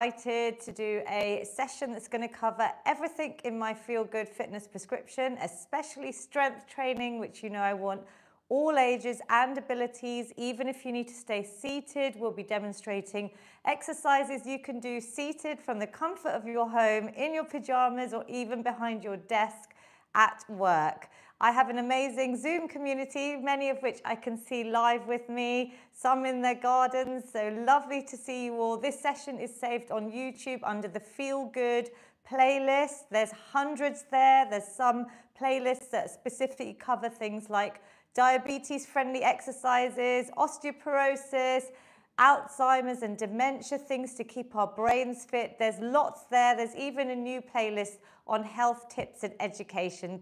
Excited to do a session that's going to cover everything in my Feel Good fitness prescription, especially strength training, which you know I want all ages and abilities. Even if you need to stay seated, we'll be demonstrating exercises you can do seated from the comfort of your home, in your pajamas, or even behind your desk at work. I have an amazing Zoom community, many of which I can see live with me, some in their gardens, so lovely to see you all. This session is saved on YouTube under the Feel Good playlist. There's hundreds there. There's some playlists that specifically cover things like diabetes-friendly exercises, osteoporosis, Alzheimer's and dementia, things to keep our brains fit. There's lots there. There's even a new playlist on health tips and education.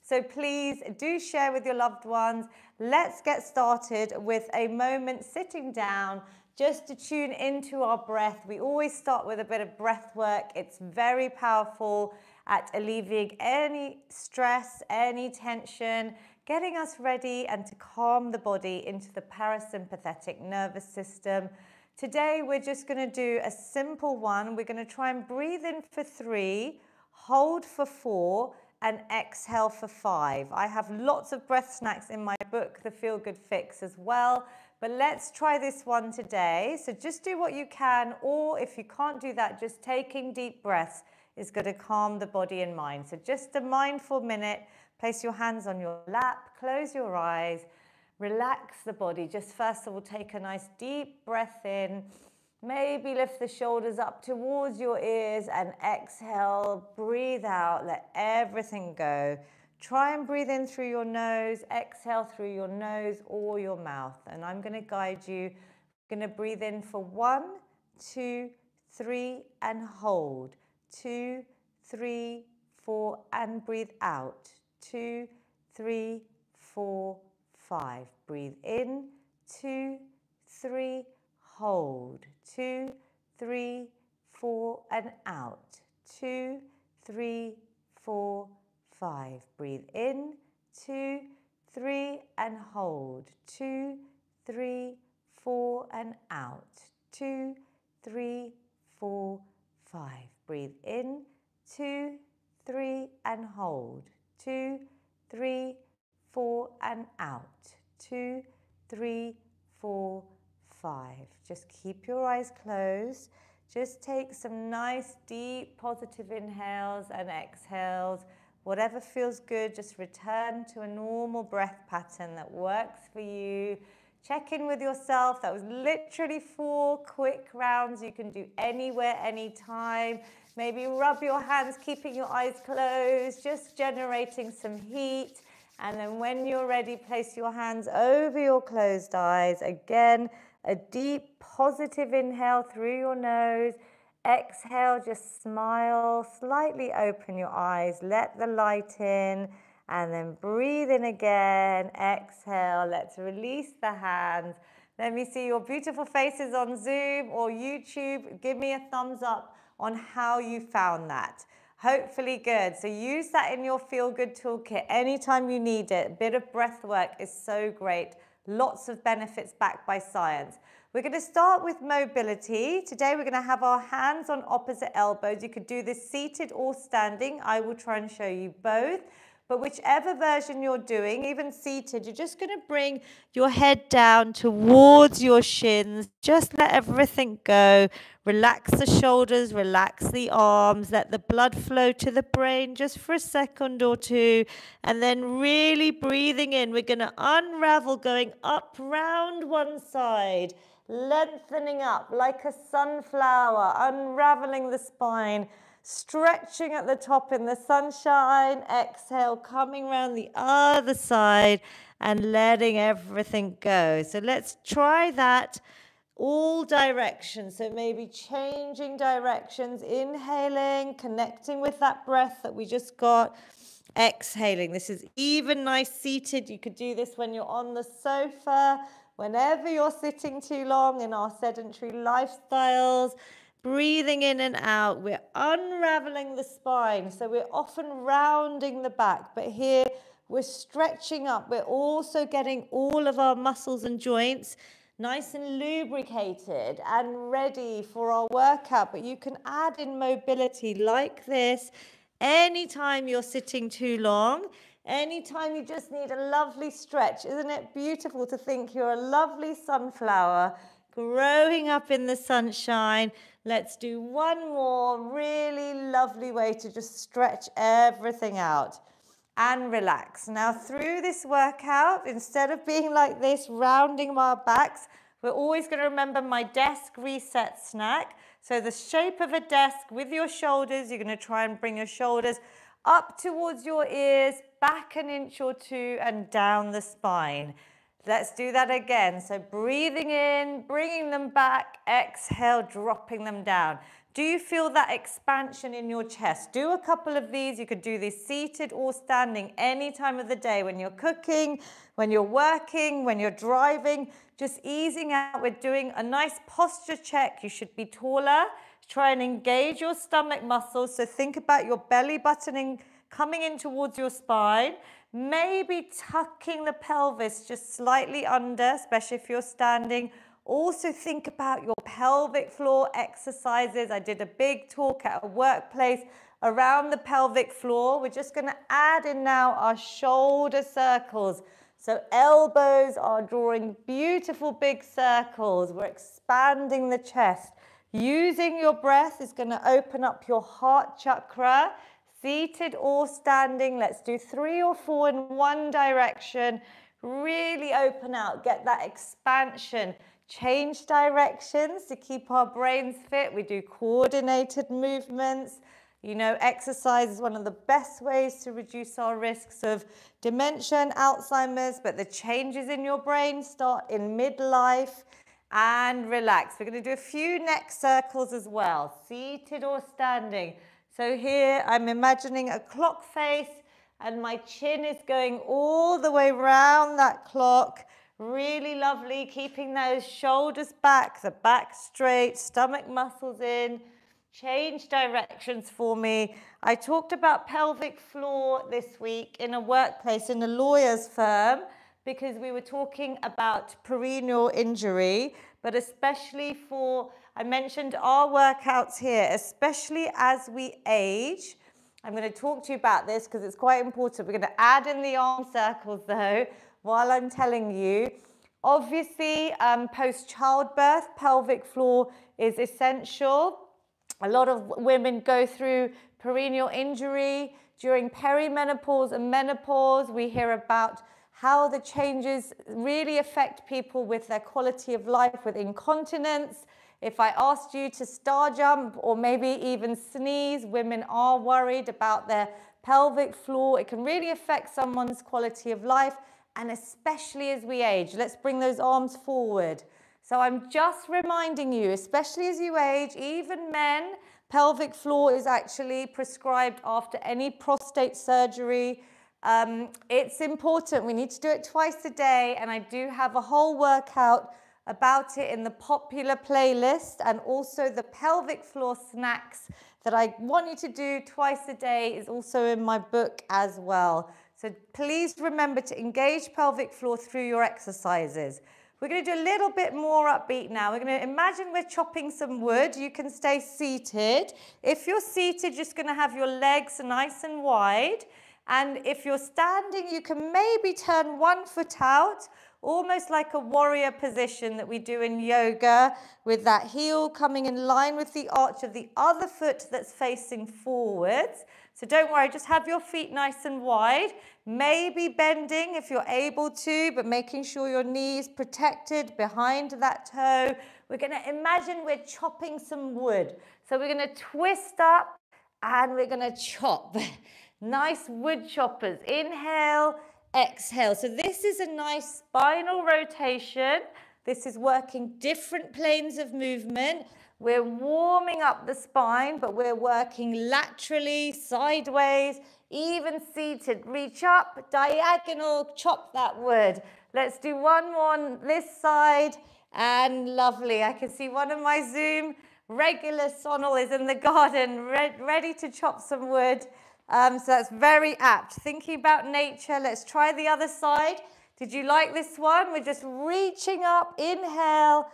So please do share with your loved ones. Let's get started with a moment sitting down just to tune into our breath. We always start with a bit of breath work. It's very powerful at alleviating any stress, any tension, getting us ready and to calm the body into the parasympathetic nervous system. Today, we're just going to do a simple one. We're going to try and breathe in for 3, hold for 4, and exhale for 5. I have lots of breath snacks in my book, The Feel Good Fix, as well. But let's try this one today. So just do what you can, or if you can't do that, just taking deep breaths is going to calm the body and mind. So just a mindful minute. Place your hands on your lap, close your eyes, relax the body. Just first of all, take a nice deep breath in. Maybe lift the shoulders up towards your ears and exhale, breathe out, let everything go. Try and breathe in through your nose, exhale through your nose or your mouth. And I'm going to guide you. I'm going to breathe in for 1, 2, 3 and hold. 2, 3, 4 and breathe out. 2, 3, 4, 5. Breathe in. 2, 3, hold. 2, 3, 4 and out. 2, 3, 4, 5. Breathe in. 2, 3 and hold. 2, 3, 4 and out. 2, 3, 4, 5. Breathe in. 2, 3 and hold. 2, 3, 4 and out. 2, 3, 4, 5. Just keep your eyes closed. Just take some nice, deep, positive inhales and exhales. Whatever feels good, just return to a normal breath pattern that works for you. Check in with yourself. That was literally 4 quick rounds you can do anywhere, anytime. Maybe rub your hands, keeping your eyes closed, just generating some heat. And then when you're ready, place your hands over your closed eyes. Again, a deep positive inhale through your nose. Exhale, just smile, slightly open your eyes, let the light in. And then breathe in again, exhale, let's release the hands. Let me see your beautiful faces on Zoom or YouTube. Give me a thumbs up on how you found that. Hopefully good. So use that in your Feel Good toolkit anytime you need it. A bit of breath work is so great. Lots of benefits backed by science. We're going to start with mobility. Today we're going to have our hands on opposite elbows. You could do this seated or standing. I will try and show you both. But whichever version you're doing, even seated, you're just going to bring your head down towards your shins. Just let everything go. Relax the shoulders, relax the arms, let the blood flow to the brain just for a second or two. And then really breathing in, we're going to unravel, going up round one side, lengthening up like a sunflower, unraveling the spine. Stretching at the top in the sunshine, exhale, coming around the other side and letting everything go. So let's try that all directions. So maybe changing directions, inhaling, connecting with that breath that we just got, exhaling. This is even nice seated. You could do this when you're on the sofa, whenever you're sitting too long in our sedentary lifestyles. Breathing in and out, we're unraveling the spine, so we're often rounding the back, but here we're stretching up. We're also getting all of our muscles and joints nice and lubricated and ready for our workout. But you can add in mobility like this anytime you're sitting too long, anytime you just need a lovely stretch. Isn't it beautiful to think you're a lovely sunflower growing up in the sunshine? Let's do one more really lovely way to just stretch everything out and relax. Now through this workout, instead of being like this, rounding our backs, we're always going to remember my desk reset snack. So the shape of a desk with your shoulders, you're going to try and bring your shoulders up towards your ears, back an inch or two, and down the spine. Let's do that again. So breathing in, bringing them back, exhale, dropping them down. Do you feel that expansion in your chest? Do a couple of these. You could do this seated or standing any time of the day, when you're cooking, when you're working, when you're driving, just easing out. We're doing a nice posture check. You should be taller. Try and engage your stomach muscles. So think about your belly buttoning, coming in towards your spine. Maybe tucking the pelvis just slightly under, especially if you're standing. Also think about your pelvic floor exercises. I did a big talk at a workplace around the pelvic floor. We're just going to add in now our shoulder circles. So elbows are drawing beautiful big circles. We're expanding the chest. Using your breath is going to open up your heart chakra. Seated or standing, let's do 3 or 4 in one direction. Really open out, get that expansion. Change directions to keep our brains fit. We do coordinated movements. You know, exercise is one of the best ways to reduce our risks of dementia and Alzheimer's, but the changes in your brain start in midlife. And relax. We're going to do a few neck circles as well, seated or standing. So here I'm imagining a clock face and my chin is going all the way around that clock. Really lovely, keeping those shoulders back, the back straight, stomach muscles in. Change directions for me. I talked about pelvic floor this week in a workplace in a lawyer's firm, because we were talking about perennial injury, but especially for, I mentioned our workouts here, especially as we age. I'm going to talk to you about this because it's quite important. We're going to add in the arm circles though, while I'm telling you. Obviously, post-childbirth, pelvic floor is essential. A lot of women go through perennial injury during perimenopause and menopause. We hear about how the changes really affect people with their quality of life, with incontinence. If I asked you to star jump or maybe even sneeze, women are worried about their pelvic floor. It can really affect someone's quality of life, and especially as we age. Let's bring those arms forward. So I'm just reminding you, especially as you age, even men, pelvic floor is actually prescribed after any prostate surgery. It's important. We need to do it twice a day, and I do have a whole workout about it in the popular playlist, and also the pelvic floor snacks that I want you to do twice a day is also in my book as well. So please remember to engage pelvic floor through your exercises. We're going to do a little bit more upbeat now. We're going to imagine we're chopping some wood. You can stay seated. If you're seated, you're just going to have your legs nice and wide. And if you're standing, you can maybe turn one foot out, almost like a warrior position that we do in yoga, with that heel coming in line with the arch of the other foot that's facing forwards. So don't worry, just have your feet nice and wide, maybe bending if you're able to, but making sure your knee is protected behind that toe. We're going to imagine we're chopping some wood. So we're going to twist up and we're going to chop. Nice wood choppers. Inhale, exhale. So this is a nice spinal rotation. This is working different planes of movement. We're warming up the spine, but we're working laterally, sideways, even seated. Reach up, diagonal, chop that wood. Let's do one more on this side, and lovely. I can see one of my Zoom regular Sonal is in the garden, ready to chop some wood. So that's very apt. Thinking about nature, let's try the other side. Did you like this one? We're just reaching up, inhale,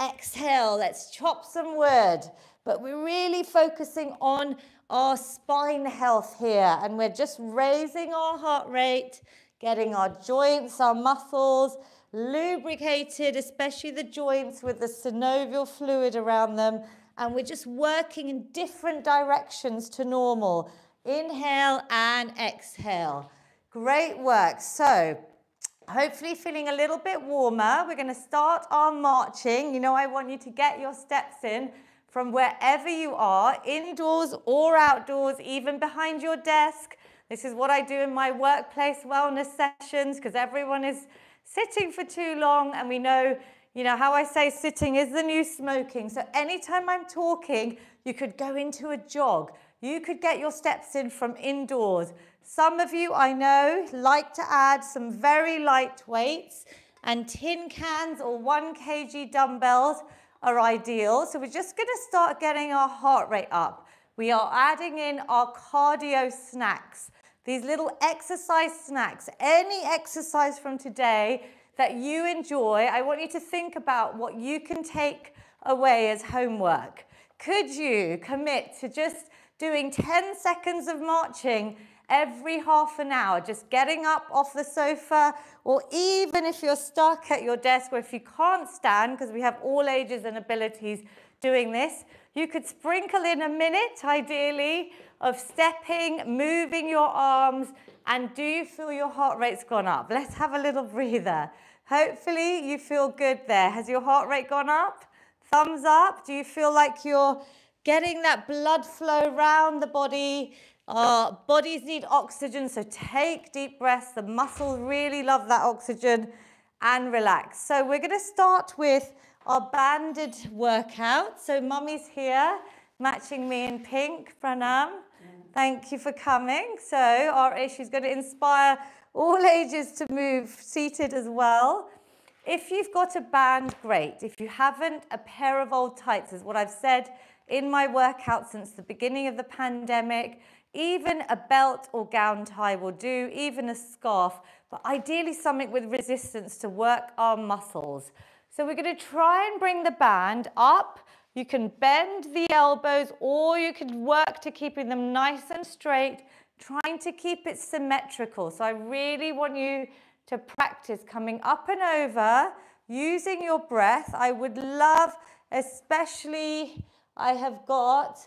exhale. Let's chop some wood. But we're really focusing on our spine health here. And we're just raising our heart rate, getting our joints, our muscles lubricated, especially the joints with the synovial fluid around them. And we're just working in different directions to normal. Inhale and exhale. Great work. So, hopefully feeling a little bit warmer. We're going to start our marching. You know, I want you to get your steps in from wherever you are, indoors or outdoors, even behind your desk. This is what I do in my workplace wellness sessions because everyone is sitting for too long, and we know, you know, how I say sitting is the new smoking. So anytime I'm talking, you could go into a jog. You could get your steps in from indoors. Some of you, I know, like to add some very light weights, and tin cans or 1 kg dumbbells are ideal. So we're just going to start getting our heart rate up. We are adding in our cardio snacks. These little exercise snacks, any exercise from today that you enjoy, I want you to think about what you can take away as homework. Could you commit to just doing 10 seconds of marching every half an hour, just getting up off the sofa, or even if you're stuck at your desk, or if you can't stand, because we have all ages and abilities doing this, you could sprinkle in a minute, ideally, of stepping, moving your arms, and do you feel your heart rate's gone up? Let's have a little breather. Hopefully you feel good there. Has your heart rate gone up? Thumbs up. Do you feel like you're getting that blood flow around the body? Our bodies need oxygen, so take deep breaths. The muscles really love that oxygen, and relax. So we're going to start with our banded workout. So Mummy's here, matching me in pink. Pranam. Thank you for coming. So she's going to inspire all ages to move seated as well. If you've got a band, great. If you haven't, a pair of old tights is what I've said in my workout since the beginning of the pandemic. Even a belt or gown tie will do, even a scarf, but ideally something with resistance to work our muscles. So we're going to try and bring the band up. You can bend the elbows, or you could work to keeping them nice and straight, trying to keep it symmetrical. So I really want you to practice coming up and over, using your breath. I would love, especially, I have got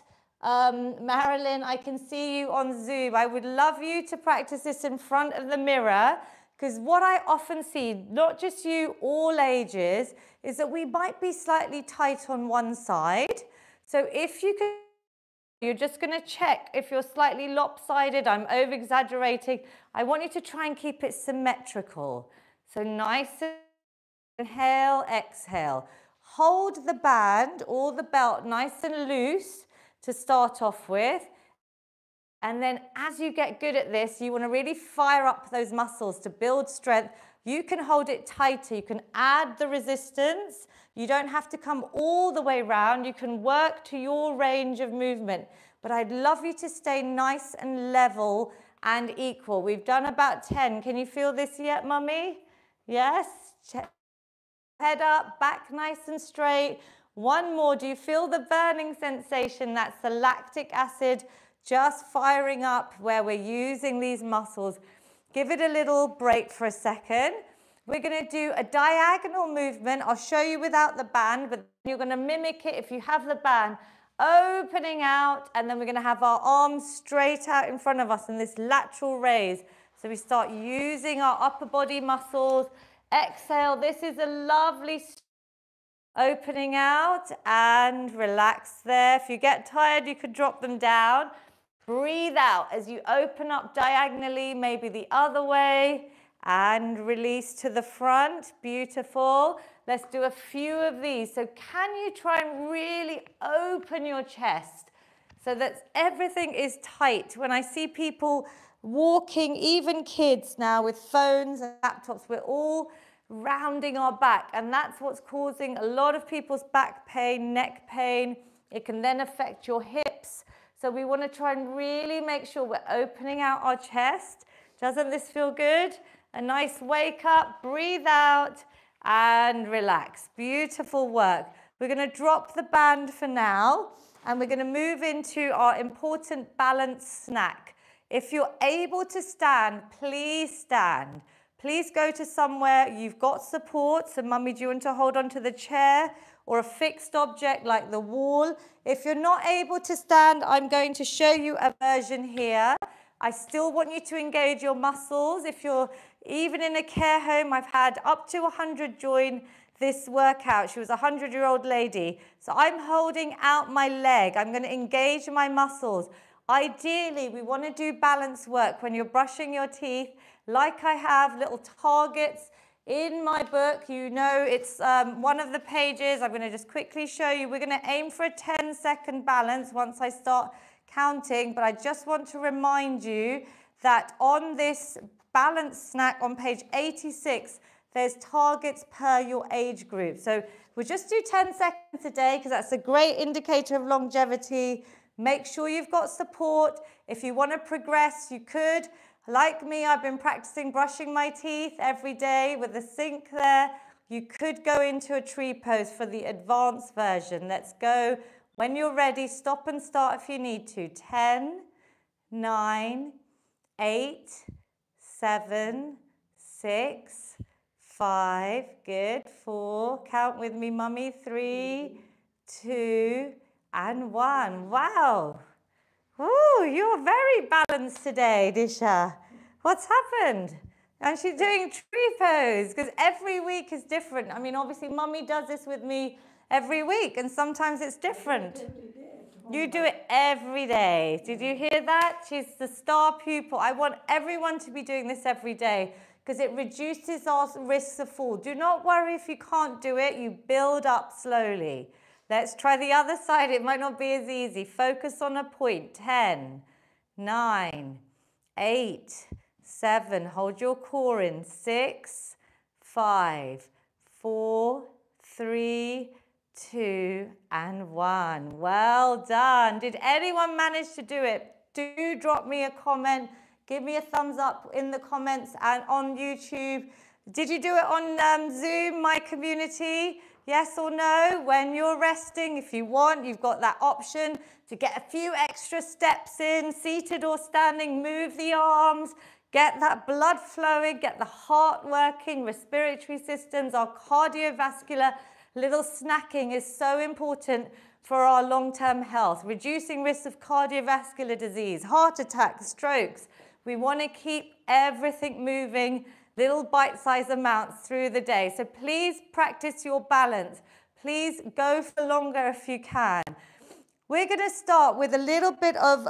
Marilyn, I can see you on Zoom. I would love you to practice this in front of the mirror, because what I often see, not just you, all ages, is that we might be slightly tight on one side. So if you can, you're just going to check if you're slightly lopsided. I'm over-exaggerating. I want you to try and keep it symmetrical. So nice, inhale, exhale. Hold the band or the belt nice and loose to start off with. And then as you get good at this, you want to really fire up those muscles to build strength. You can hold it tighter. You can add the resistance. You don't have to come all the way around. You can work to your range of movement. But I'd love you to stay nice and level and equal. We've done about 10. Can you feel this yet, Mummy? Yes? Head up, back nice and straight. One more. Do you feel the burning sensation? That's the lactic acid just firing up where we're using these muscles. Give it a little break for a second. We're going to do a diagonal movement. I'll show you without the band, but you're going to mimic it if you have the band. Opening out, and then we're going to have our arms straight out in front of us in this lateral raise. So we start using our upper body muscles. Exhale. This is a lovely opening out and relax there. If you get tired, you could drop them down. Breathe out as you open up diagonally, maybe the other way, and release to the front. Beautiful. Let's do a few of these. So can you try and really open your chest so that everything is tight? When I see people walking, even kids now with phones and laptops, we're all rounding our back, and that's what's causing a lot of people's back pain, neck pain. It can then affect your hips. So we want to try and really make sure we're opening out our chest. Doesn't this feel good? A nice wake up, breathe out, and relax. Beautiful work. We're going to drop the band for now, and we're going to move into our important balance snack. If you're able to stand, please stand. Please go to somewhere you've got support. So mummy, do you want to hold on to the chair or a fixed object like the wall? If you're not able to stand, I'm going to show you a version here. I still want you to engage your muscles. If you're even in a care home, I've had up to 100 join this workout. She was a 100-year-old lady. So I'm holding out my leg. I'm going to engage my muscles. Ideally, we want to do balance work when you're brushing your teeth. Like I have little targets in my book. You know, it's one of the pages. I'm going to just quickly show you. We're going to aim for a 10-second balance once I start counting, but I just want to remind you that on this balance snack on page 86, there's targets per your age group. So we'll just do 10 seconds a day because that's a great indicator of longevity. Make sure you've got support. If you want to progress, you could. Like me, I've been practicing brushing my teeth every day with the sink there. You could go into a tree pose for the advanced version. Let's go. When you're ready, stop and start if you need to. 10, 9, 8, 7, 6, 5, good, 4, count with me, mummy, 3, 2, and 1. Wow. Ooh, you're very balanced today, Disha. What's happened? And she's doing tree pose because every week is different. I mean, obviously, mummy does this with me every week, and sometimes it's different. You do it every day. Did you hear that? She's the star pupil. I want everyone to be doing this every day because it reduces our risks of fall. Do not worry if you can't do it. You build up slowly. Let's try the other side. It might not be as easy. Focus on a point. 10, 9, 8, 7. Hold your core in. 6, 5, 4, 3, 2, and 1. Well done. Did anyone manage to do it? Do drop me a comment. Give me a thumbs up in the comments and on YouTube. Did you do it on Zoom, my community? Yes or no? When you're resting, if you want, you've got that option to get a few extra steps in, seated or standing, move the arms, get that blood flowing, get the heart working, respiratory systems, our cardiovascular. Little snacking is so important for our long-term health, reducing risks of cardiovascular disease, heart attacks, strokes. We want to keep everything moving, little bite-sized amounts through the day. So please practice your balance. Please go for longer if you can. We're going to start with a little bit of,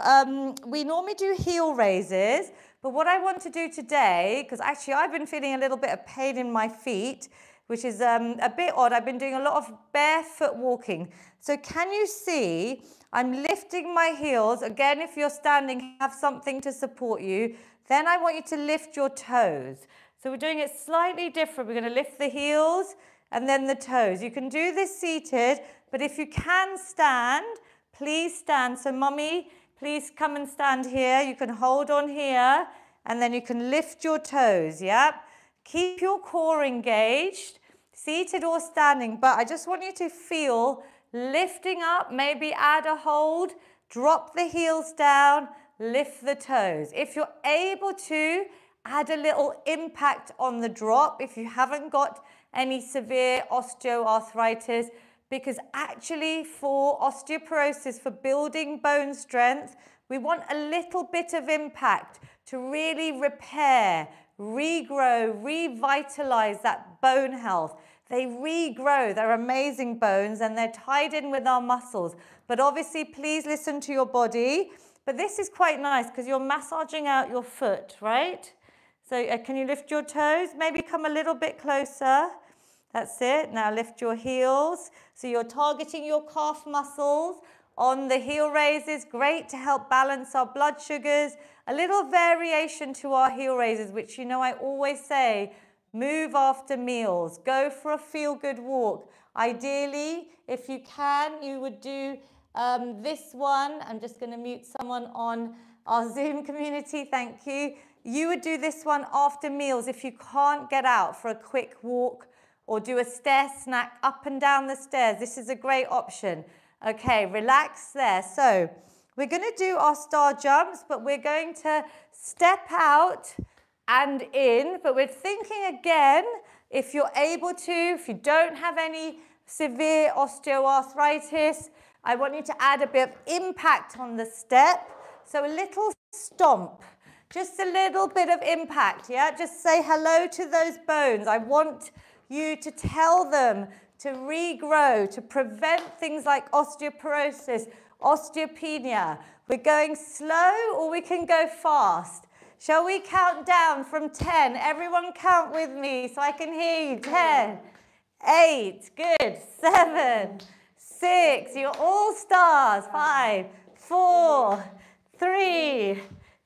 we normally do heel raises, but what I want to do today, because actually I've been feeling a little bit of pain in my feet, which is a bit odd. I've been doing a lot of barefoot walking. So can you see, I'm lifting my heels. Again, if you're standing, have something to support you. Then I want you to lift your toes. So we're doing it slightly different. We're going to lift the heels and then the toes. You can do this seated, but if you can stand, please stand. So mummy, please come and stand here. You can hold on here and then you can lift your toes, yeah? Keep your core engaged, seated or standing, but I just want you to feel lifting up, maybe add a hold, drop the heels down, lift the toes. If you're able to, add a little impact on the drop if you haven't got any severe osteoarthritis, because actually for osteoporosis, for building bone strength, we want a little bit of impact to really repair, regrow, revitalize that bone health. They regrow, they're amazing bones and they're tied in with our muscles. But obviously, please listen to your body. But this is quite nice because you're massaging out your foot, right? So can you lift your toes? Maybe come a little bit closer. That's it. Now lift your heels. So you're targeting your calf muscles on the heel raises. Great to help balance our blood sugars. A little variation to our heel raises, which you know I always say, move after meals. Go for a feel-good walk. Ideally, if you can, you would do this one. I'm just going to mute someone on our Zoom community. Thank you. you would do this one after meals if you can't get out for a quick walk or do a stair snack up and down the stairs. This is a great option. Okay, relax there. So we're going to do our star jumps, but we're going to step out and in. But we're thinking again, if you're able to, if you don't have any severe osteoarthritis, I want you to add a bit of impact on the step. So a little stomp, just a little bit of impact, yeah? Just say hello to those bones. I want you to tell them to regrow, to prevent things like osteoporosis, osteopenia. We're going slow or we can go fast. Shall we count down from 10? Everyone count with me so I can hear you. 10, 8, good, 7, 6, you're all stars. 5, 4, 3,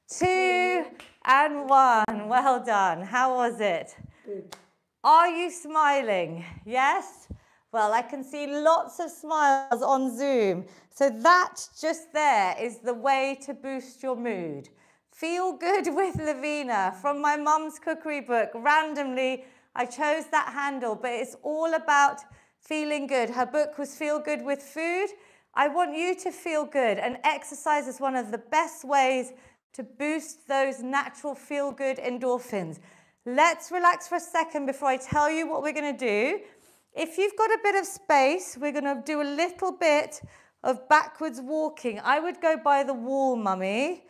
2, and 1. Well done. How was it? Good. Are you smiling? Yes? Well, I can see lots of smiles on Zoom. So that just there is the way to boost your mood. Feel Good with Lavina from my mum's cookery book. Randomly, I chose that handle, but it's all about feeling good. Her book was Feel Good with Food. I want you to feel good, and exercise is one of the best ways to boost those natural feel-good endorphins. Let's relax for a second before I tell you what we're going to do. If you've got a bit of space, we're going to do a little bit of backwards walking. I would go by the wall, Mummy,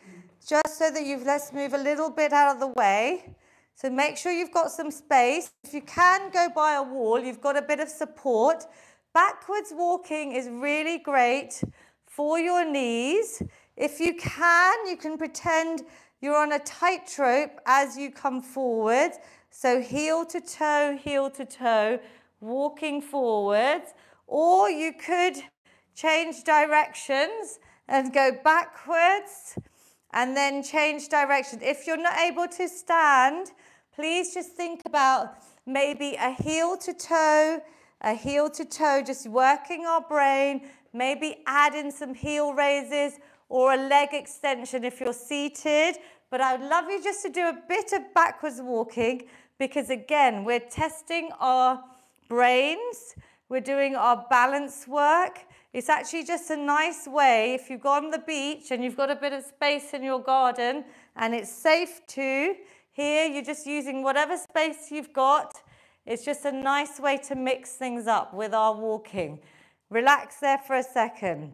just so that let's move a little bit out of the way. So make sure you've got some space. If you can go by a wall, you've got a bit of support. Backwards walking is really great for your knees. If you can pretend you're on a tightrope as you come forward. So heel to toe, walking forwards. Or you could change directions and go backwards and then change direction. If you're not able to stand, please just think about maybe a heel to toe, just working our brain, maybe add in some heel raises or a leg extension if you're seated. But I would love you just to do a bit of backwards walking because, again, we're testing our brains, we're doing our balance work. It's actually just a nice way, if you go on the beach and you've got a bit of space in your garden and it's safe to, here you're just using whatever space you've got. It's just a nice way to mix things up with our walking. Relax there for a second.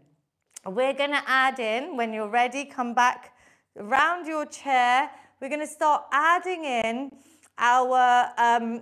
We're going to add in, when you're ready, come back around your chair. We're going to start adding in our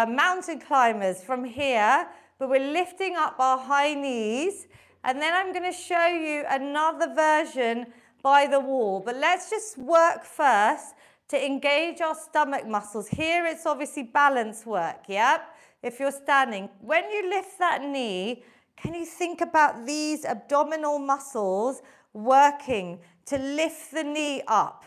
mountain climbers from here, but we're lifting up our high knees. And then I'm going to show you another version by the wall. But let's just work first to engage our stomach muscles. Here it's obviously balance work, yep? If you're standing. When you lift that knee, can you think about these abdominal muscles working to lift the knee up?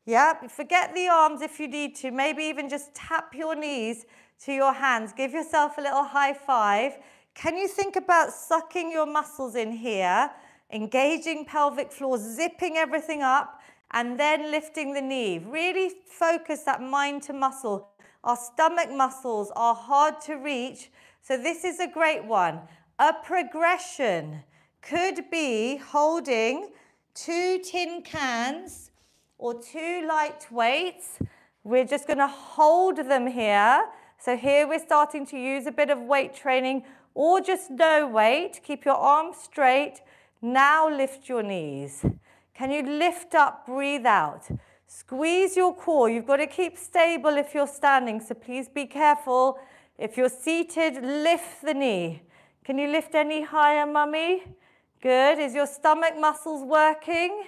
Yep, forget the arms if you need to. Maybe even just tap your knees to your hands. Give yourself a little high five. Can you think about sucking your muscles in here, engaging pelvic floor, zipping everything up, and then lifting the knee? Really focus that mind to muscle. Our stomach muscles are hard to reach, so this is a great one. A progression could be holding 2 tin cans or 2 light weights. We're just going to hold them here. So here we're starting to use a bit of weight training or just no weight. Keep your arms straight. Now lift your knees. Can you lift up, breathe out? Squeeze your core. You've got to keep stable if you're standing, so please be careful. If you're seated, lift the knee. Can you lift any higher, Mummy? Good. Is your stomach muscles working?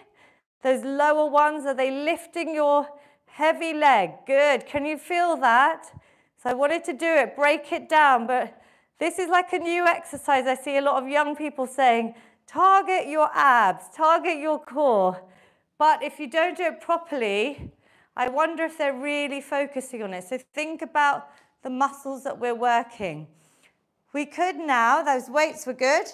Those lower ones, are they lifting your heavy leg? Good. Can you feel that? So I wanted to do it, break it down, but this is like a new exercise. I see a lot of young people saying, target your abs, target your core. But if you don't do it properly, I wonder if they're really focusing on it. So think about the muscles that we're working. We could now, those weights were good.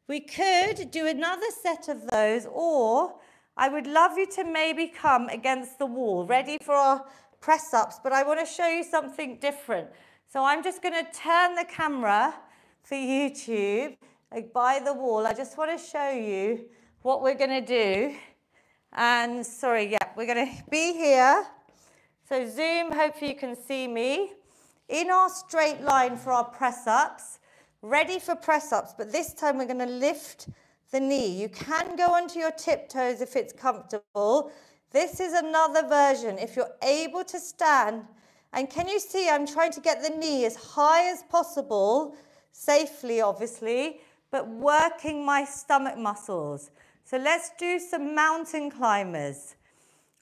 We could do another set of those, or I would love you to maybe come against the wall, ready for our press-ups, but I want to show you something different. So I'm just going to turn the camera for YouTube by the wall. I just want to show you what we're going to do. And sorry, yeah, we're going to be here. So Zoom, hopefully you can see me. In our straight line for our press-ups, ready for press-ups, but this time we're going to lift the knee. You can go onto your tiptoes if it's comfortable. This is another version. If you're able to stand, and can you see I'm trying to get the knee as high as possible, safely obviously, but working my stomach muscles. So let's do some mountain climbers.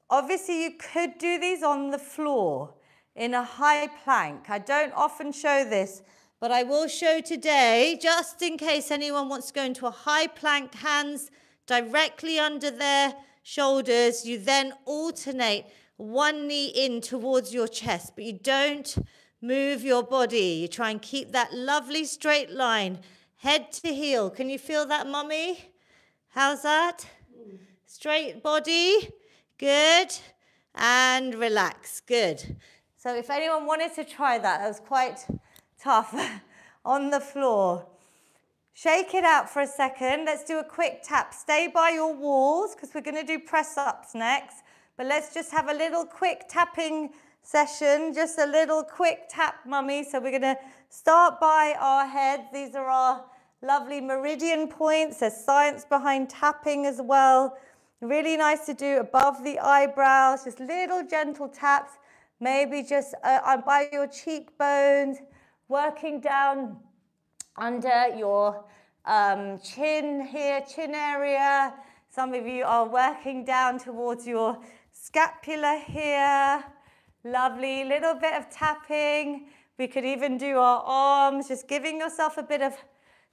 Obviously you could do these on the floor in a high plank. I don't often show this, but I will show today, just in case anyone wants to go into a high plank, hands directly under their shoulders. You then alternate one knee in towards your chest, but you don't move your body. You try and keep that lovely straight line, head to heel. Can you feel that, mummy? How's that? Straight body, good, and relax, good. So if anyone wanted to try that, that was quite tough on the floor. Shake it out for a second. Let's do a quick tap. Stay by your walls because we're going to do press-ups next. But let's just have a little quick tapping session. Just a little quick tap, mummy. So we're going to start by our heads. These are our lovely meridian points. There's science behind tapping as well. Really nice to do above the eyebrows. Just little gentle taps. Maybe just by your cheekbones. Working down under your chin here, chin area. Some of you are working down towards your scapula here. Lovely, little bit of tapping. We could even do our arms. Just giving yourself a bit of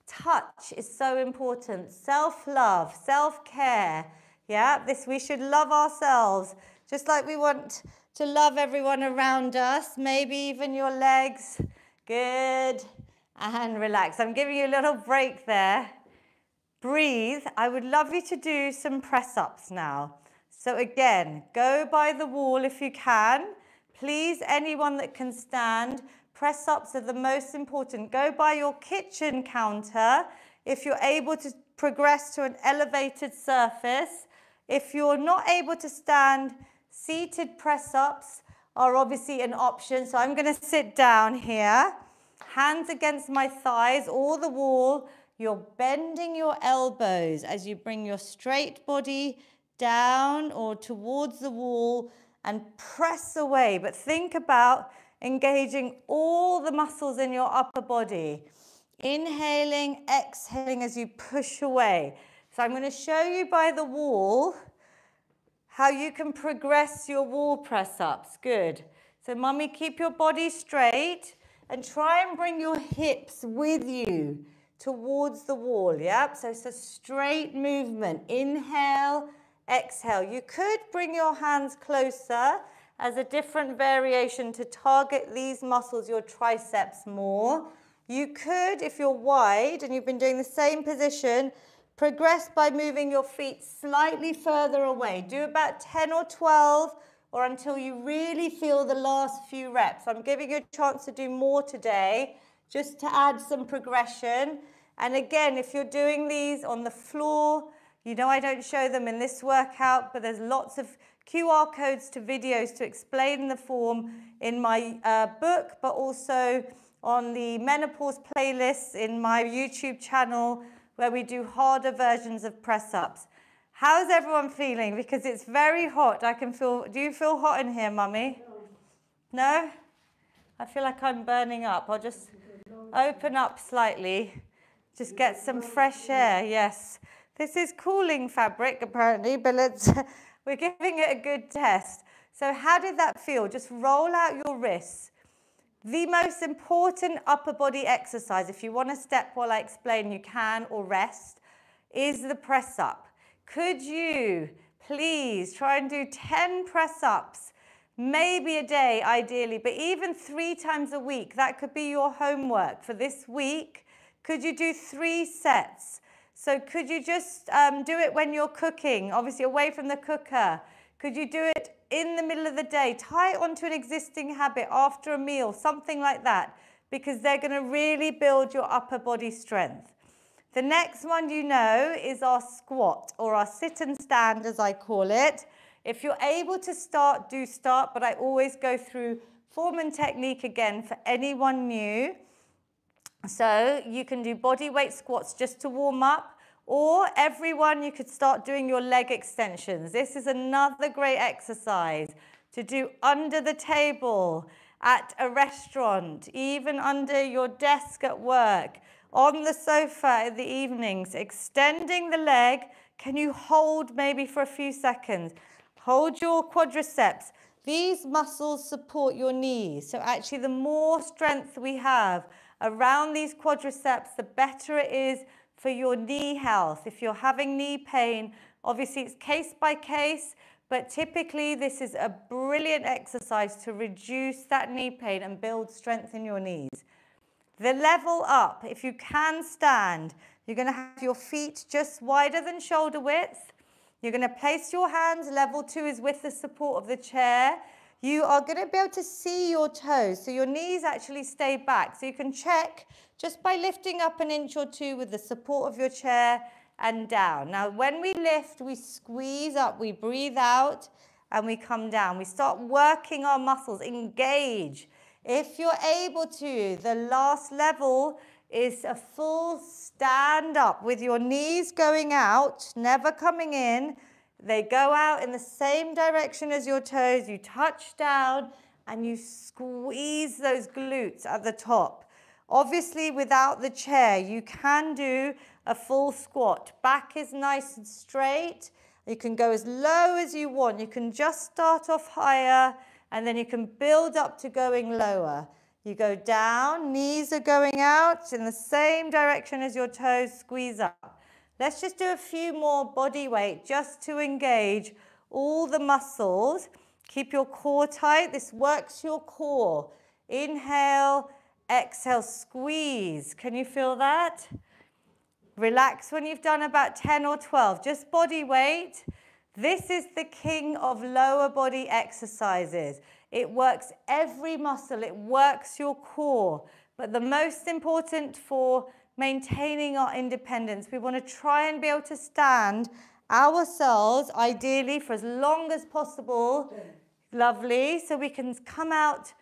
touch is so important. Self-love, self-care. Yeah, we should love ourselves, just like we want to love everyone around us. Maybe even your legs. Good, and relax. I'm giving you a little break there. Breathe. I would love you to do some press-ups now. So again, go by the wall if you can. Please, anyone that can stand, press-ups are the most important. Go by your kitchen counter if you're able to progress to an elevated surface. If you're not able to stand, seated press-ups are obviously an option. So I'm going to sit down here, hands against my thighs, or the wall. You're bending your elbows as you bring your straight body down or towards the wall and press away. But think about engaging all the muscles in your upper body. Inhaling, exhaling as you push away. So I'm going to show you by the wall how you can progress your wall press-ups. Good. So mummy, keep your body straight and try and bring your hips with you towards the wall, yeah? So it's a straight movement. Inhale, exhale. You could bring your hands closer as a different variation to target these muscles, your triceps more. You could, if you're wide and you've been doing the same position, progress by moving your feet slightly further away. Do about 10 or 12 or until you really feel the last few reps. I'm giving you a chance to do more today just to add some progression. And again, if you're doing these on the floor, you know I don't show them in this workout, but there's lots of QR codes to videos to explain the form in my book, but also on the menopause playlists in my YouTube channel, where we do harder versions of press-ups. How's everyone feeling? Because it's very hot. I can feel, do you feel hot in here, mummy? No? I feel like I'm burning up. I'll just open up slightly. Just get some fresh air, yes. This is cooling fabric, apparently, but we're giving it a good test. So how did that feel? Just roll out your wrists. The most important upper body exercise, if you want to step while I explain, you can, or rest, is the press-up. Could you please try and do 10 press-ups, maybe a day ideally, but even 3 times a week? That could be your homework for this week. Could you do 3 sets? So could you just do it when you're cooking, obviously away from the cooker? Could you do it in the middle of the day? Tie it onto an existing habit after a meal, something like that, because they're going to really build your upper body strength. The next one you know is our squat, or our sit and stand as I call it. If you're able to start, do start, but I always go through form and technique again for anyone new. So you can do body weight squats just to warm up, or everyone, you could start doing your leg extensions. This is another great exercise to do under the table, at a restaurant, even under your desk at work, on the sofa in the evenings, extending the leg. Can you hold maybe for a few seconds? Hold your quadriceps. These muscles support your knees. So actually the more strength we have around these quadriceps, the better it is for your knee health. If you're having knee pain, obviously it's case by case, but typically this is a brilliant exercise to reduce that knee pain and build strength in your knees. The level up, if you can stand, you're going to have your feet just wider than shoulder width. You're going to place your hands, level 2 is with the support of the chair. You are going to be able to see your toes, so your knees actually stay back. So you can check just by lifting up an inch or two with the support of your chair and down. Now, when we lift, we squeeze up, we breathe out, and we come down. We start working our muscles, engage. If you're able to, the last level is a full stand up with your knees going out, never coming in. They go out in the same direction as your toes. You touch down and you squeeze those glutes at the top. Obviously, without the chair, you can do a full squat. Back is nice and straight. You can go as low as you want. You can just start off higher and then you can build up to going lower. You go down, knees are going out in the same direction as your toes, squeeze up. Let's just do a few more body weight just to engage all the muscles. Keep your core tight. This works your core. Inhale, exhale, squeeze. Can you feel that? Relax when you've done about 10 or 12. Just body weight. This is the king of lower body exercises. It works every muscle. It works your core. But the most important for maintaining our independence, we want to try and be able to stand ourselves, ideally for as long as possible. Lovely. So we can come out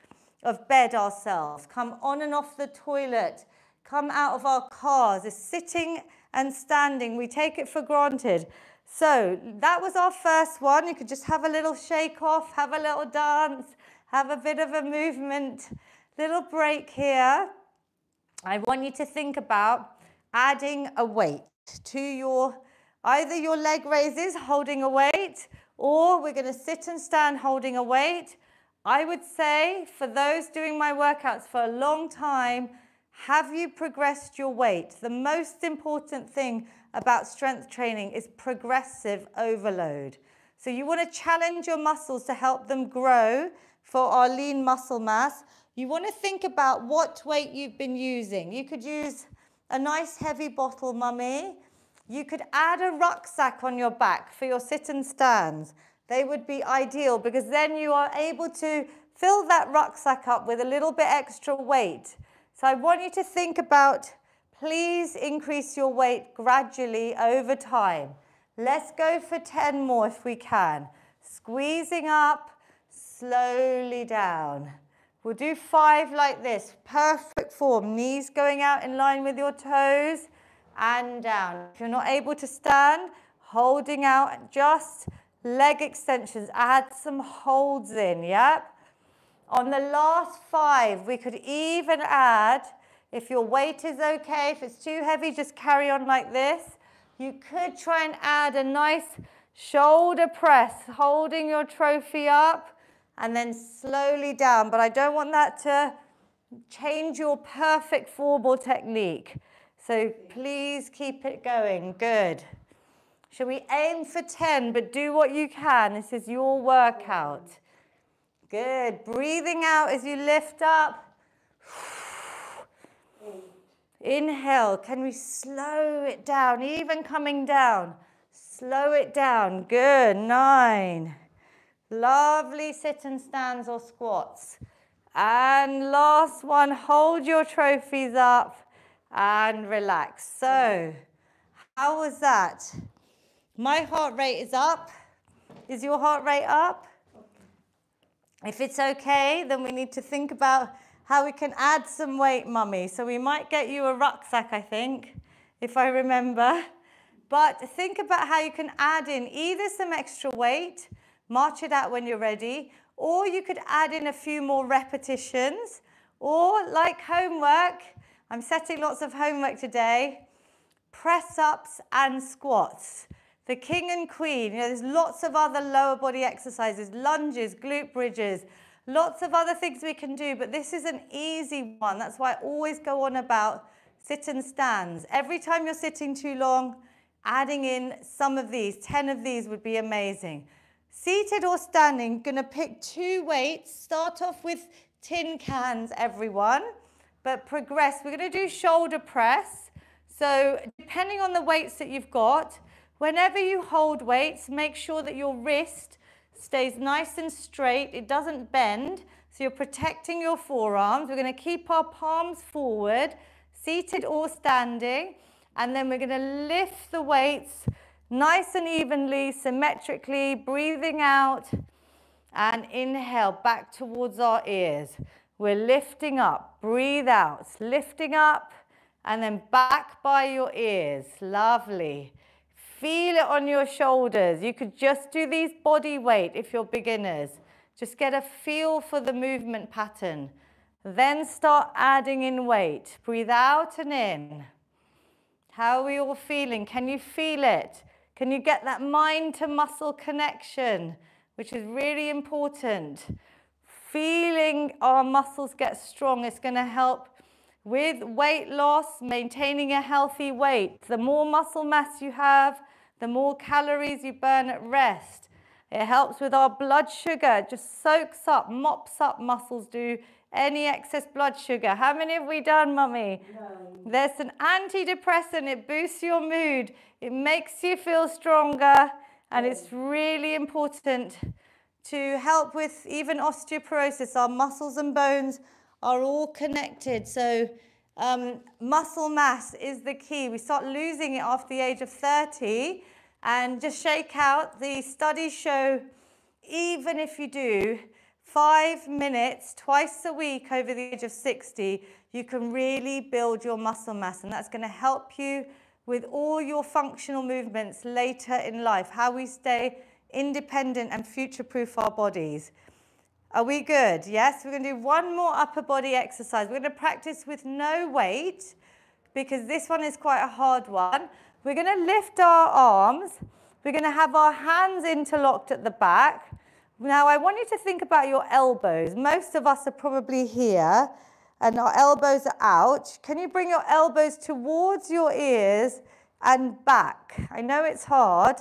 of bed ourselves, come on and off the toilet, come out of our cars. It's sitting and standing. We take it for granted. So that was our first one. You could just have a little shake off, have a little dance, have a bit of a movement, little break here. I want you to think about adding a weight to your, either your leg raises, holding a weight, or we're going to sit and stand holding a weight. I would say for those doing my workouts for a long time, have you progressed your weight? The most important thing about strength training is progressive overload. So you want to challenge your muscles to help them grow for our lean muscle mass. You want to think about what weight you've been using. You could use a nice heavy bottle, mummy. You could add a rucksack on your back for your sit and stands. They would be ideal because then you are able to fill that rucksack up with a little bit extra weight. So I want you to think about, please increase your weight gradually over time. Let's go for 10 more if we can. Squeezing up, slowly down. We'll do 5 like this, perfect form, knees going out in line with your toes and down. If you're not able to stand, holding out, just leg extensions, add some holds in, yep. On the last 5, we could even add, if your weight is okay, if it's too heavy, just carry on like this. You could try and add a nice shoulder press, holding your trophy up, and then slowly down, but I don't want that to change your perfect four-ball technique. So please keep it going, good. Shall we aim for 10, but do what you can. This is your workout. Good, breathing out as you lift up. Inhale. Can we slow it down, even coming down? Slow it down. Good. 9. Lovely sit and stands or squats. And last one, hold your trophies up and relax. So, how was that? My heart rate is up. Is your heart rate up? If it's okay, then we need to think about how we can add some weight, mummy. So we might get you a rucksack, I think, if I remember. But think about how you can add in either some extra weight, march it out when you're ready, or you could add in a few more repetitions, or like homework, I'm setting lots of homework today, press-ups and squats. The king and queen, there's lots of other lower body exercises, lunges, glute bridges, lots of other things we can do, but this is an easy one. That's why I always go on about sit and stands. Every time you're sitting too long, adding in some of these, 10 of these would be amazing. Seated or standing, gonna pick 2 weights. Start off with tin cans, everyone, but progress. We're gonna do shoulder press. So depending on the weights that you've got, whenever you hold weights, make sure that your wrist stays nice and straight. It doesn't bend, so you're protecting your forearms. We're going to keep our palms forward, seated or standing, and then we're going to lift the weights nice and evenly, symmetrically, breathing out, and inhale back towards our ears. We're lifting up, breathe out, lifting up, and then back by your ears. Lovely. Feel it on your shoulders. You could just do these body weight if you're beginners. Just get a feel for the movement pattern. Then start adding in weight. Breathe out and in. How are we all feeling? Can you feel it? Can you get that mind to muscle connection, which is really important? Feeling our muscles get strong is going to help with weight loss, maintaining a healthy weight. The more muscle mass you have, the more calories you burn at rest. It helps with our blood sugar. It just soaks up, mops up muscles, do any excess blood sugar. How many have we done, mummy? No. There's an antidepressant. It boosts your mood. It makes you feel stronger. And it's really important to help with even osteoporosis. Our muscles and bones are all connected. So muscle mass is the key. We start losing it after the age of 30, and just shake out. The studies show even if you do 5 minutes twice a week over the age of 60, you can really build your muscle mass, and that's going to help you with all your functional movements later in life, how we stay independent and future-proof our bodies. Are we good? Yes, we're going to do one more upper body exercise. We're going to practice with no weight because this one is quite a hard one. We're going to lift our arms. We're going to have our hands interlocked at the back. Now, I want you to think about your elbows. Most of us are probably here and our elbows are out. Can you bring your elbows towards your ears and back? I know it's hard.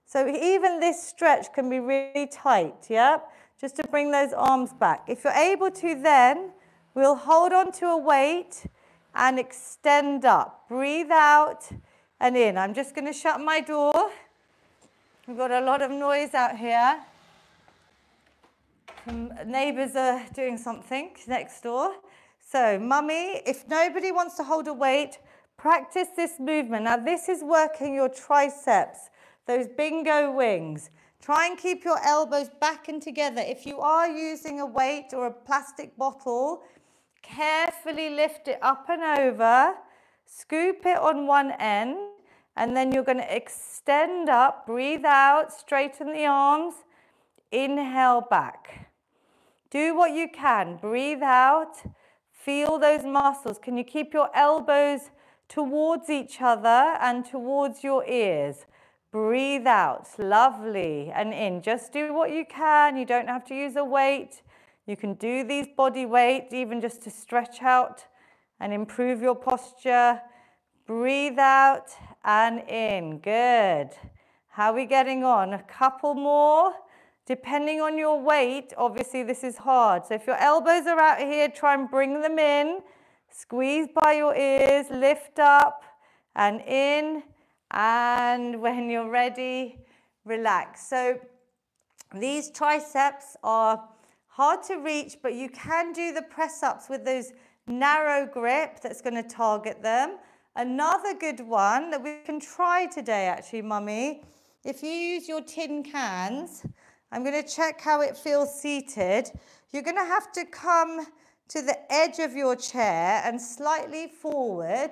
So even this stretch can be really tight, yeah? Just to bring those arms back. If you're able to, then we'll hold on to a weight and extend up. Breathe out and in. I'm just going to shut my door. We've got a lot of noise out here. Some neighbours are doing something next door. So, mummy, if nobody wants to hold a weight, practice this movement. Now, this is working your triceps, those bingo wings. Try and keep your elbows back and together. If you are using a weight or a plastic bottle, carefully lift it up and over, scoop it on one end, and then you're going to extend up, breathe out, straighten the arms, inhale back. Do what you can, breathe out, feel those muscles. Can you keep your elbows towards each other and towards your ears? Breathe out, lovely, and in. Just do what you can. You don't have to use a weight. You can do these body weights even just to stretch out and improve your posture. Breathe out and in. Good. How are we getting on? A couple more. Depending on your weight, obviously this is hard. So if your elbows are out here, try and bring them in. Squeeze by your ears, lift up and in, and when you're ready, relax. So these triceps are hard to reach, but you can do the press-ups with those narrow grip that's going to target them. Another good one that we can try today, actually, Mummy, if you use your tin cans, I'm going to check how it feels seated. You're going to have to come to the edge of your chair and slightly forward.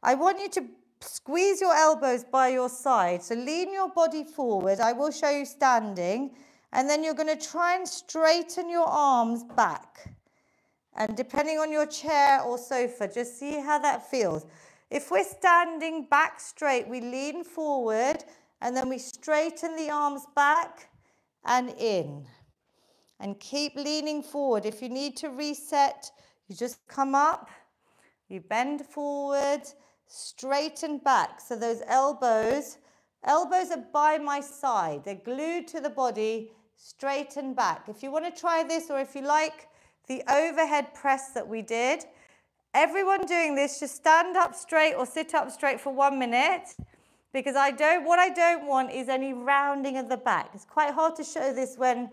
I want you to squeeze your elbows by your side. So lean your body forward. I will show you standing. And then you're going to try and straighten your arms back. And depending on your chair or sofa, just see how that feels. If we're standing back straight, we lean forward and then we straighten the arms back and in. And keep leaning forward. If you need to reset, you just come up, you bend forward, straighten back. So those elbows are by my side. They're glued to the body, straighten back. If you want to try this, or if you like the overhead press that we did, everyone doing this, just stand up straight or sit up straight for 1 minute, because what I don't want is any rounding of the back. It's quite hard to show this when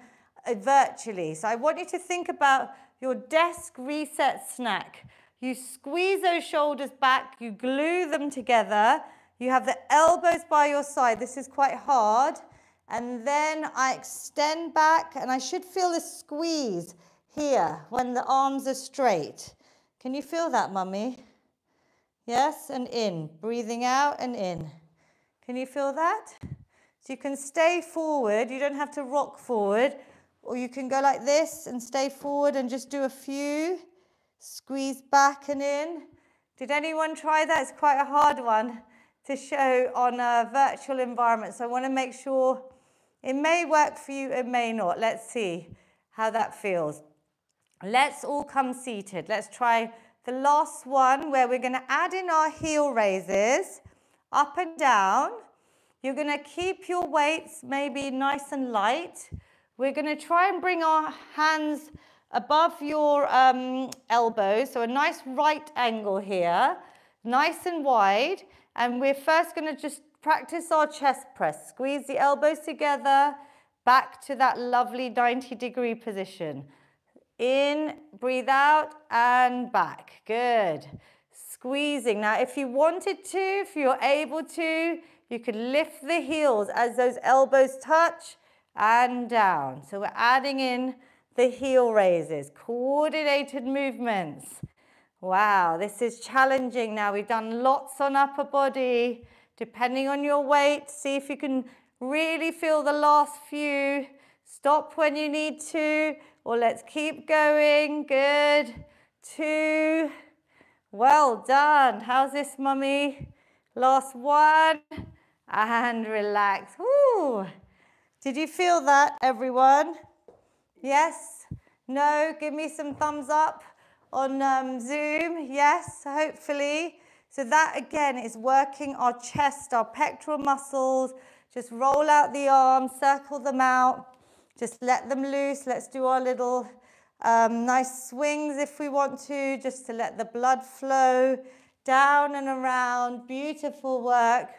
virtually. So I want you to think about your desk reset snack. You squeeze those shoulders back, you glue them together, you have the elbows by your side. This is quite hard. And then I extend back, and I should feel a squeeze here when the arms are straight. Can you feel that, Mummy? Yes, and in. Breathing out and in. Can you feel that? So you can stay forward. You don't have to rock forward. Or you can go like this and stay forward and just do a few. Squeeze back and in. Did anyone try that? It's quite a hard one to show on a virtual environment. So I want to make sure it may work for you, it may not. Let's see how that feels. Let's all come seated. Let's try the last one where we're going to add in our heel raises up and down. You're going to keep your weights maybe nice and light. We're going to try and bring our hands above your elbows, so a nice right angle here, nice and wide. And we're first going to just practice our chest press. Squeeze the elbows together, back to that lovely 90-degree position. In, breathe out, and back. Good. Squeezing. Now, if you wanted to, if you're able to, you could lift the heels as those elbows touch and down. So we're adding in the heel raises, coordinated movements. Wow, this is challenging now. We've done lots on upper body. Depending on your weight, see if you can really feel the last few. Stop when you need to, or let's keep going. Good. 2. Well done. How's this, Mummy? Last 1. And relax. Woo. Did you feel that, everyone? Yes? No? Give me some thumbs up on Zoom. Yes, hopefully. So that, again, is working our chest, our pectoral muscles. Just roll out the arms, circle them out. Just let them loose. Let's do our little nice swings if we want to, just to let the blood flow down and around. Beautiful work.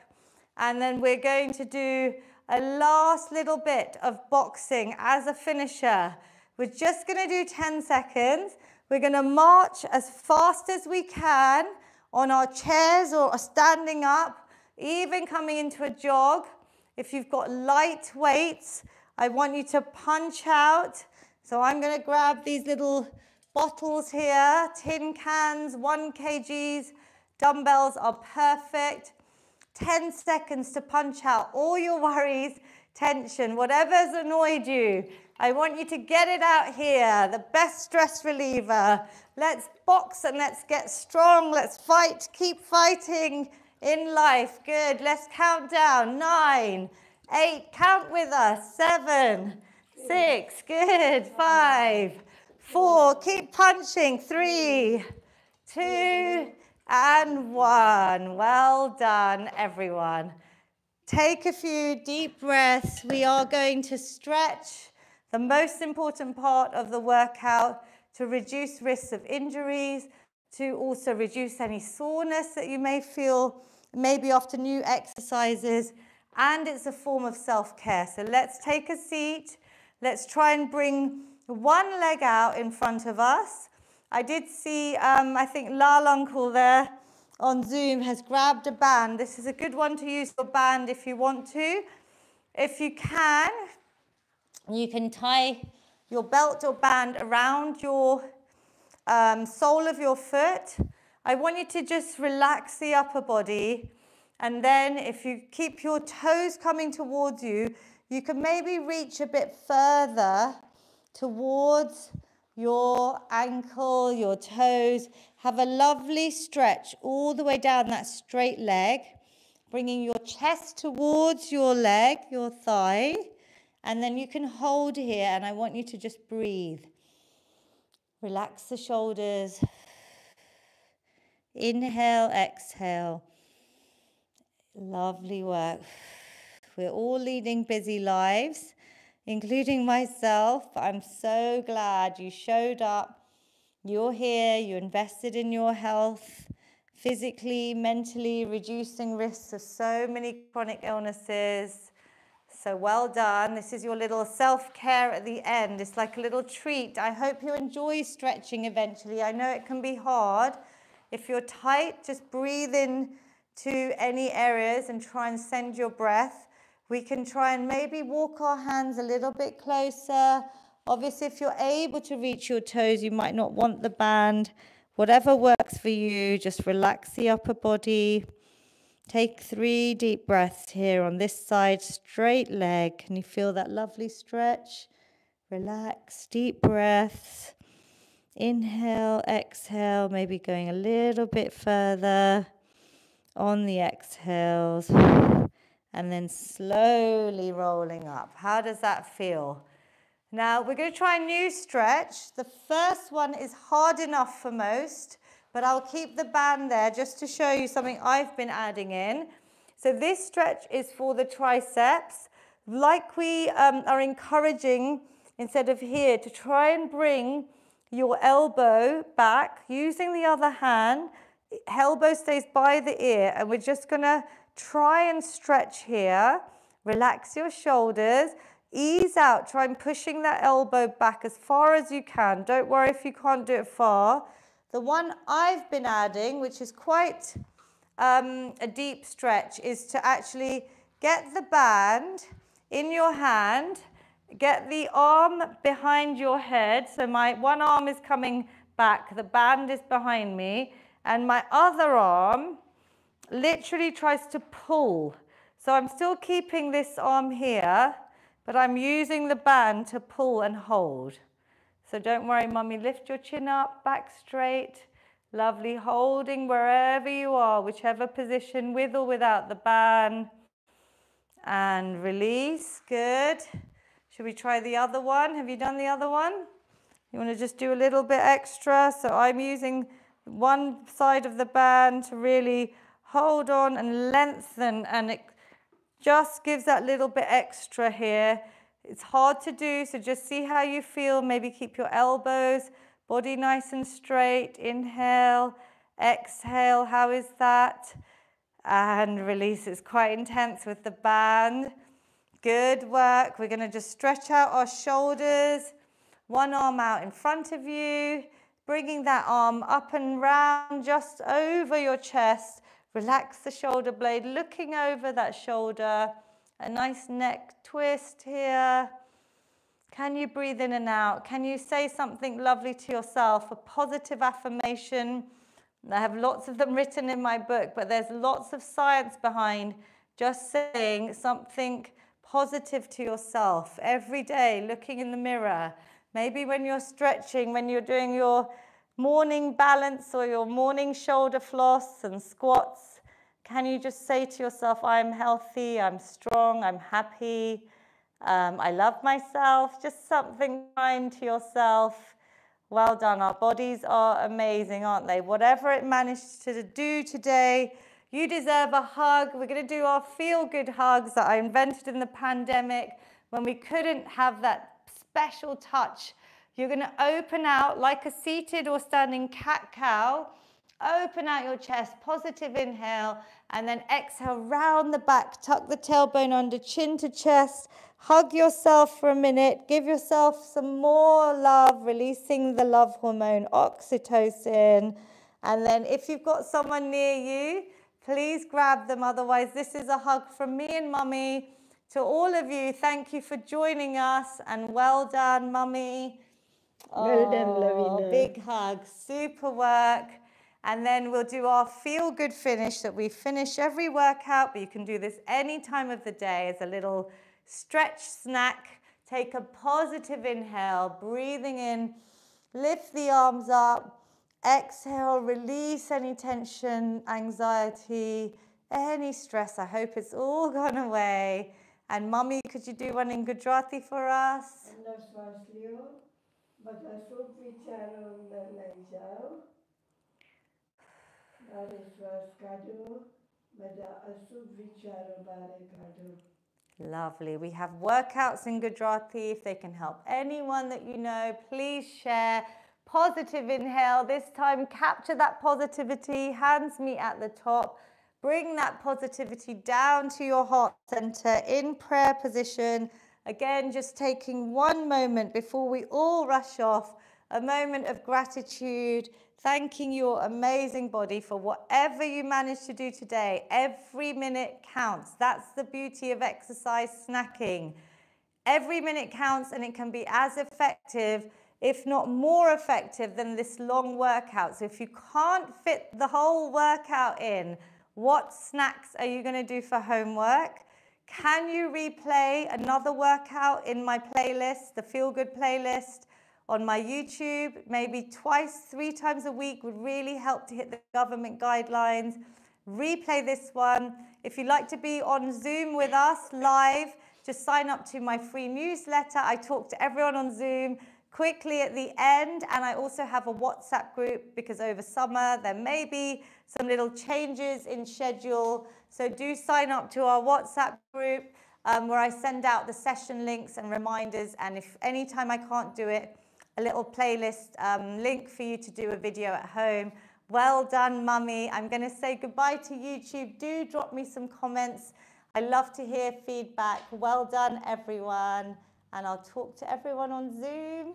And then we're going to do a last little bit of boxing as a finisher. We're just going to do 10 seconds. We're going to march as fast as we can on our chairs or standing up, even coming into a jog. If you've got light weights, I want you to punch out. So I'm going to grab these little bottles here, tin cans, 1 kgs. Dumbbells are perfect. 10 seconds to punch out all your worries, tension, whatever's annoyed you. I want you to get it out here, the best stress reliever. Let's box and let's get strong. Let's fight, keep fighting in life. Good, let's count down. 9, 8, count with us. 7, 6, good. 5, 4, keep punching. 3, 2, and 1. Well done, everyone. Take a few deep breaths. We are going to stretch, the most important part of the workout, to reduce risks of injuries, to also reduce any soreness that you may feel, maybe after new exercises, and it's a form of self-care. So let's take a seat. Let's try and bring one leg out in front of us. I did see, I think Lal Uncle there on Zoom has grabbed a band. This is a good one to use your band if you want to. If you can tie your belt or band around your sole of your foot. I want you to just relax the upper body, and then if you keep your toes coming towards you, you can maybe reach a bit further towards your ankle, your toes. Have a lovely stretch all the way down that straight leg, bringing your chest towards your leg, your thigh, and then you can hold here, and I want you to just breathe. Relax the shoulders. Inhale, exhale. Lovely work. We're all leading busy lives, including myself. I'm so glad you showed up. You're here, you invested in your health, physically, mentally, reducing risks of so many chronic illnesses. So well done. This is your little self-care at the end. It's like a little treat. I hope you enjoy stretching eventually. I know it can be hard. If you're tight, just breathe in to any areas and try and send your breath. We can try and maybe walk our hands a little bit closer. Obviously, if you're able to reach your toes, you might not want the band. Whatever works for you, just relax the upper body. Take 3 deep breaths here on this side, straight leg. Can you feel that lovely stretch? Relax, deep breaths. Inhale, exhale, maybe going a little bit further on the exhales. And then slowly rolling up. How does that feel? Now, we're going to try a new stretch. The first one is hard enough for most, but I'll keep the band there just to show you something I've been adding in. So this stretch is for the triceps. Like we are encouraging, instead of here, to try and bring your elbow back using the other hand. Elbow stays by the ear, and we're just going to try and stretch here. Relax your shoulders. Ease out. Try and pushing that elbow back as far as you can. Don't worry if you can't do it far. The one I've been adding, which is quite a deep stretch, is to actually get the band in your hand, get the arm behind your head. So my one arm is coming back, the band is behind me, and my other arm literally tries to pull. So I'm still keeping this arm here, but I'm using the band to pull and hold. So don't worry, mummy, lift your chin up, back straight. Lovely, holding wherever you are, whichever position, with or without the band. And release, good. Should we try the other one? Have you done the other one? You want to just do a little bit extra. So I'm using one side of the band to really hold on and lengthen, and it just gives that little bit extra here. It's hard to do, so just see how you feel. Maybe keep your elbows, body nice and straight. Inhale, exhale, how is that? And release. It's quite intense with the band. Good work. We're going to just stretch out our shoulders. One arm out in front of you, bringing that arm up and round just over your chest. Relax the shoulder blade, looking over that shoulder. A nice neck twist here. Can you breathe in and out? Can you say something lovely to yourself, a positive affirmation? I have lots of them written in my book, but there's lots of science behind just saying something positive to yourself every day, looking in the mirror. Maybe when you're stretching, when you're doing your morning balance or your morning shoulder floss and squats, can you just say to yourself, I'm healthy, I'm strong, I'm happy, I love myself, just something kind to yourself. Well done. Our bodies are amazing, aren't they? Whatever it managed to do today, you deserve a hug. We're going to do our feel-good hugs that I invented in the pandemic when we couldn't have that special touch. You're going to open out like a seated or standing cat-cow. Open out your chest, positive inhale, and then exhale, round the back, tuck the tailbone under, chin to chest, hug yourself for a minute, give yourself some more love, releasing the love hormone, oxytocin. And then if you've got someone near you, please grab them, otherwise this is a hug from me and Mummy. To all of you, thank you for joining us, and well done, Mummy. Well done, Lavina. Big hug, super work. And then we'll do our feel good finish that we finish every workout, but you can do this any time of the day as a little stretch snack. Take a positive inhale, breathing in, lift the arms up, exhale, release any tension, anxiety, any stress. I hope it's all gone away. And Mummy, could you do one in Gujarati for us? Lovely. We have workouts in Gujarati. If they can help anyone that you know, please share. Positive inhale. This time, capture that positivity. Hands meet at the top. Bring that positivity down to your heart center in prayer position. Again, just taking one moment before we all rush off. A moment of gratitude, thanking your amazing body for whatever you managed to do today. Every minute counts. That's the beauty of exercise snacking. Every minute counts, and it can be as effective, if not more effective, than this long workout. So if you can't fit the whole workout in, what snacks are you going to do for homework? Can you replay another workout in my playlist, the Feel Good playlist on my YouTube? Maybe twice, 3 times a week would really help to hit the government guidelines. Replay this one. If you'd like to be on Zoom with us live, just sign up to my free newsletter. I talk to everyone on Zoom quickly at the end, and I also have a WhatsApp group because over summer there may be some little changes in schedule. So do sign up to our WhatsApp group where I send out the session links and reminders, and if anytime I can't do it, a little playlist link for you to do a video at home. Well done, Mummy. I'm going to say goodbye to YouTube. Do drop me some comments. I love to hear feedback. Well done, everyone. And I'll talk to everyone on Zoom